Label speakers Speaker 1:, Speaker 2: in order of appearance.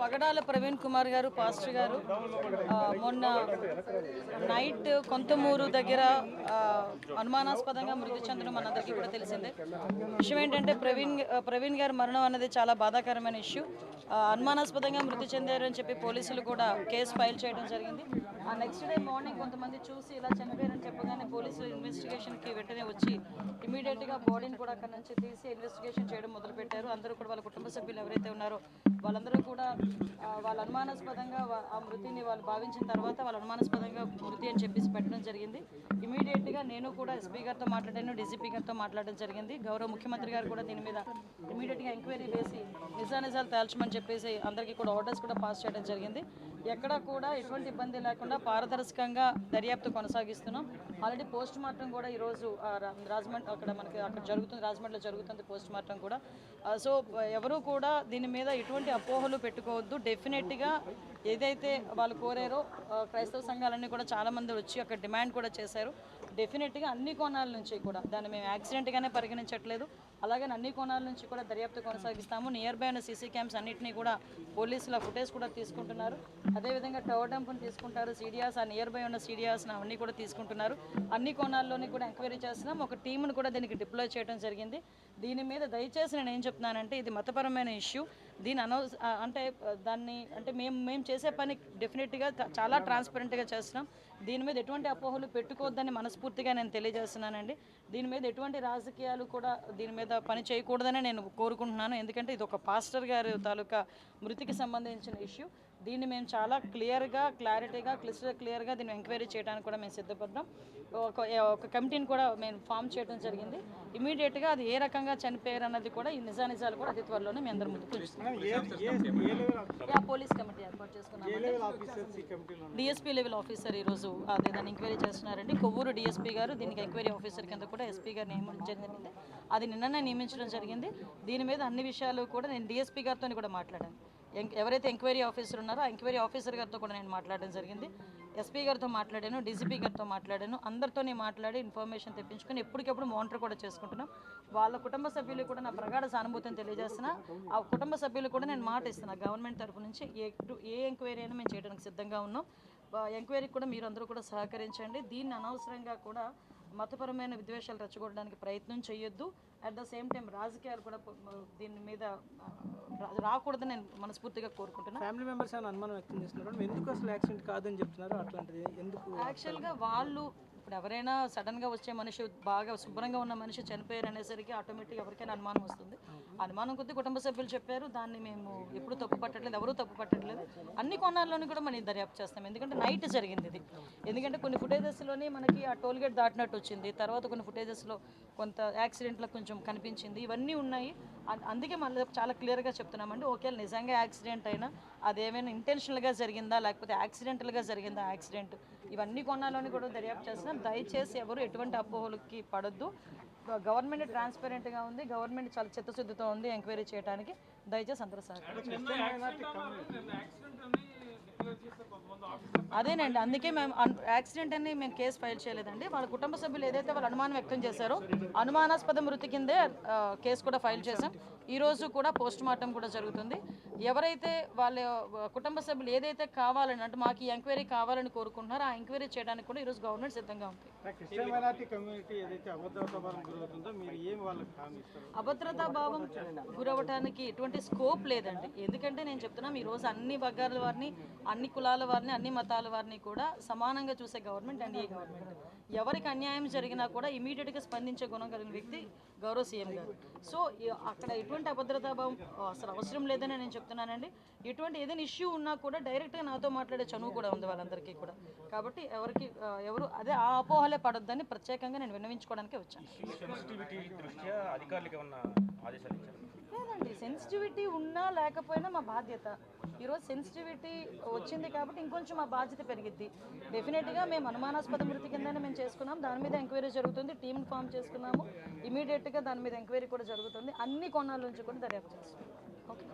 Speaker 1: పగడాల ప్రవీణ్ కుమార్ గారు పాస్టర్ గారు మొన్న నైట్ కొంతమూరు దగ్గర అనుమానాస్పదంగా మృతి చెందడం మనందరికీ కూడా తెలిసిందే. విషయం ఏంటంటే ప్రవీణ్ గారి మరణం అనేది చాలా బాధాకరమైన ఇష్యూ. అనుమానాస్పదంగా మృతి చెందారు అని చెప్పి పోలీసులు కూడా కేసు ఫైల్ చేయడం జరిగింది. ఆ నెక్స్ట్ డే మార్నింగ్ కొంతమంది చూసి ఇలా చనిపోయారని చెప్పగానే పోలీసులు ఇన్వెస్టిగేషన్కి వెంటనే వచ్చి ఇమీడియట్గా బాడీని కూడా అక్కడ నుంచి తీసి ఇన్వెస్టిగేషన్ చేయడం మొదలుపెట్టారు. అందరూ కూడా వాళ్ళ కుటుంబ సభ్యులు ఎవరైతే ఉన్నారో వాళ్ళందరూ కూడా వాళ్ళ అనుమానాస్పదంగా ఆ మృతిని వాళ్ళు భావించిన తర్వాత వాళ్ళ అనుమానాస్పదంగా మృతి అని చెప్పేసి పెట్టడం జరిగింది. ఇమీడియట్గా నేను కూడా ఎస్పీ గారితో మాట్లాడాను, డీజీపీ గారితో మాట్లాడడం జరిగింది. గౌరవ ముఖ్యమంత్రి గారు కూడా దీని మీద ఇమీడియట్గా ఎంక్వైరీ వేసి నిజానిజాలు తేల్చమని చెప్పేసి అందరికీ కూడా ఆర్డర్స్ కూడా పాస్ చేయడం జరిగింది. ఎక్కడ కూడా ఎటువంటి ఇబ్బంది లేకుండా పారదర్శకంగా దర్యాప్తు కొనసాగిస్తున్నాం. ఆల్రెడీ పోస్ట్ మార్టం కూడా ఈరోజు రాజమండ్రి అక్కడ జరుగుతుంది, రాజమండ్రిలో జరుగుతుంది పోస్ట్ మార్టం కూడా. సో ఎవరు కూడా దీని మీద ఎటువంటి అపోహలు పెట్టుకోవద్దు. డెఫినెట్గా ఏదైతే వాళ్ళు కోరారో క్రైస్తవ సంఘాలన్నీ కూడా చాలామంది వచ్చి అక్కడ డిమాండ్ కూడా చేశారు. డెఫినెట్గా అన్ని కోణాల నుంచి కూడా దాన్ని మేము యాక్సిడెంట్గానే పరిగణించట్లేదు. అలాగే అన్ని కోణాల నుంచి కూడా దర్యాప్తు కొనసాగిస్తాము. నియర్ బై ఉన్న సీసీ క్యామ్స్ అన్నింటినీ కూడా పోలీసుల ఫుటేజ్ కూడా తీసుకుంటున్నారు. అదేవిధంగా టవర్ డంప్ని తీసుకుంటారు, సీడియాస్ ఆ నియర్ బై ఉన్న సీడియాస్ని అవన్నీ కూడా తీసుకుంటున్నారు. అన్ని కోణాల్లోని కూడా ఎంక్వైరీ చేస్తున్నాం. ఒక టీంను కూడా దీనికి డిప్లాయ్ చేయడం జరిగింది. దీని మీద దయచేసి నేను ఏం చెప్తున్నానంటే ఇది మతపరమైన ఇష్యూ. దీని మేము చేసే పని డెఫినెట్గా చాలా ట్రాన్స్పరెంట్గా చేస్తున్నాం. దీని మీద ఎటువంటి అపోహలు పెట్టుకోవద్దని మనస్ఫూర్తిగా నేను తెలియజేస్తున్నానండి. దీని మీద ఎటువంటి రాజకీయాలు కూడా దీని మీద పని చేయకూడదని నేను కోరుకుంటున్నాను. ఎందుకంటే ఇది ఒక పాస్టర్ గారి తాలూకా మృతికి సంబంధించిన ఇష్యూ. దీన్ని మేము చాలా క్లారిటీగా క్లియర్గా దీన్ని ఎంక్వైరీ చేయడానికి కూడా మేము సిద్ధపడ్డాం. ఒక కమిటీని కూడా మేము ఫామ్ చేయడం జరిగింది. ఇమీడియట్గా అది ఏ రకంగా చనిపోయారు అన్నది కూడా ఈ నిజాలు కూడా అతి త్వరలోనే మీ అందరి ముందుకు పోలీస్ కమిటీ ఏర్పాటు చేసుకున్నాం. డిఎస్పీ లెవెల్ ఆఫీసర్ ఈరోజు అదే దాన్ని ఎంక్వైరీ చేస్తున్నారండి. కొవ్వూరు డిఎస్పీ గారు దీనికి ఎంక్వైరీ ఆఫీసర్ కింద కూడా ఎస్పీ గారు నియమించడం జరిగింది. అది నిన్ననే నియమించడం జరిగింది. దీని మీద అన్ని విషయాలు కూడా నేను డిఎస్పీ గారితో కూడా మాట్లాడాను. ఎవరైతే ఎంక్వైరీ ఆఫీసర్ ఉన్నారో ఆ ఎంక్వైరీ ఆఫీసర్ గారితో కూడా నేను మాట్లాడడం జరిగింది. ఎస్పీ గారితో మాట్లాడాను, డీజీపీ గారితో మాట్లాడాను. అందరితోనే మాట్లాడి ఇన్ఫర్మేషన్ తెప్పించుకొని ఎప్పటికెప్పుడు మానిటర్ కూడా చేసుకుంటున్నాం. వాళ్ళ కుటుంబ సభ్యులు కూడా నా ప్రగాఢ సానుభూతిని తెలియజేస్తున్నా. ఆ కుటుంబ సభ్యులు కూడా నేను మాట ఇస్తున్నా గవర్నమెంట్ తరఫు నుంచి ఏ ఎంక్వైరీ అయినా మేము చేయడానికి సిద్ధంగా ఉన్నాం. ఎంక్వైరీకి కూడా మీరు అందరూ కూడా సహకరించండి. దీన్ని అనవసరంగా కూడా మతపరమైన విద్వేషాలు రెచ్చగొట్టడానికి ప్రయత్నం చేయొద్దు. అట్ ద సేమ్ టైం రాజకీయాలు కూడా దీని మీద రాకూడదని నేను మనస్ఫూర్తిగా కోరుకుంటున్నాను.
Speaker 2: ఫ్యామిలీ మెంబర్స్ అని అనుమానం వ్యక్తం చేస్తున్నారు. ఎందుకు అసలు యాక్సిడెంట్ కాదని చెప్తున్నారు? అట్లాంటిది ఎందుకు?
Speaker 1: యాక్చువల్గా వాళ్ళు ఇప్పుడు ఎవరైనా సడన్గా వచ్చే మనిషి బాగా శుభ్రంగా ఉన్న మనిషి చనిపోయారు అనేసరికి ఆటోమేటిక్గా ఎవరికైనా అనుమానం వస్తుంది. అనుమానం కొద్దీ కుటుంబ సభ్యులు చెప్పారు. దాన్ని మేము ఎప్పుడు తప్పు పట్టట్లేదు, ఎవరూ తప్పు పట్టట్లేదు. అన్ని కోణాల్లోనూ కూడా మనం దర్యాప్తు చేస్తాం. ఎందుకంటే నైట్ జరిగింది ఇది. ఎందుకంటే కొన్ని ఫుటేజెస్లోనే మనకి ఆ టోల్గేట్ దాటినట్టు వచ్చింది. తర్వాత కొన్ని ఫుటేజెస్లో కొంత యాక్సిడెంట్లో కొంచెం కనిపించింది. ఇవన్నీ ఉన్నాయి. అందుకే మళ్ళీ చాలా క్లియర్గా చెప్తున్నామండి. ఓకే నిజంగా యాక్సిడెంట్ అయినా అదేమైనా ఇంటెన్షనల్గా జరిగిందా లేకపోతే యాక్సిడెంటల్గా జరిగిందా యాక్సిడెంట్, ఇవన్నీ కోణాల్లోని కూడా దర్యాప్తు చేస్తున్నాం. దయచేసి ఎవరు ఎటువంటి అపోహలకి పడొద్దు. గవర్నమెంట్ ట్రాన్స్పరెంట్గా ఉంది, గవర్నమెంట్ చాలా చిత్తశుద్ధితో ఉంది ఎంక్వైరీ చేయడానికి. దయచేసి అందరూ అదేనండి. అందుకే మేము యాక్సిడెంట్ అని మేము కేసు ఫైల్ చేయలేదండి. వాళ్ళ కుటుంబ సభ్యులు ఏదైతే వాళ్ళు అనుమానం వ్యక్తం చేశారో అనుమానాస్పద మృతి కిందే కేసు కూడా ఫైల్ చేశాం. ఈరోజు కూడా పోస్ట్ మార్టం కూడా జరుగుతుంది. ఎవరైతే వాళ్ళ కుటుంబ సభ్యులు ఏదైతే కావాలని అంటే మాకు ఈ ఎంక్వైరీ కావాలని కోరుకుంటున్నారో ఆ ఎంక్వైరీ చేయడానికి కూడా ఈరోజు గవర్నమెంట్ సిద్ధంగా ఉంది. అభద్రతా భావం గురవడానికి ఎటువంటి స్కోప్ లేదండి. ఎందుకంటే నేను చెప్తున్నాను ఈరోజు అన్ని వర్గాల వారిని, అన్ని కులాల వారిని, అన్ని మతాల వారిని కూడా సమానంగా చూసే గవర్నమెంట్ ఎన్డీఏ గవర్నమెంట్. ఎవరికి అన్యాయం జరిగినా కూడా ఇమీడియట్గా స్పందించే గుణం కలిగిన వ్యక్తి గౌరవ సీఎం గారు. సో అక్కడ ఎటువంటి అభద్రతా భావం అసలు అవసరం లేదని నేను చెప్తున్నానండి. ఎటువంటి ఏదైనా ఇష్యూ ఉన్నా కూడా డైరెక్ట్గా నాతో మాట్లాడే చనువు కూడా ఉంది వాళ్ళందరికీ కూడా. కాబట్టి ఎవరు అదే ఆ అపోహలే పడొద్దని ప్రత్యేకంగా నేను విన్నవించుకోవడానికి వచ్చాను. లేదండి, సెన్సిటివిటీ ఉన్నా లేకపోయినా మా బాధ్యత. ఈరోజు సెన్సిటివిటీ వచ్చింది కాబట్టి ఇంకొంచెం మా బాధ్యత పెరిగిద్ది. డెఫినెట్గా మేము అనుమానాస్పద మృతి కిందనే మేము చేసుకున్నాం. దాని మీద ఎంక్వైరీ జరుగుతుంది. టీమ్ని ఫామ్ చేసుకున్నాము. ఇమీడియట్గా దాని మీద ఎంక్వైరీ కూడా జరుగుతుంది. అన్ని కోణాల నుంచి కూడా దర్యాప్తు చేస్తున్నాం. ఓకే.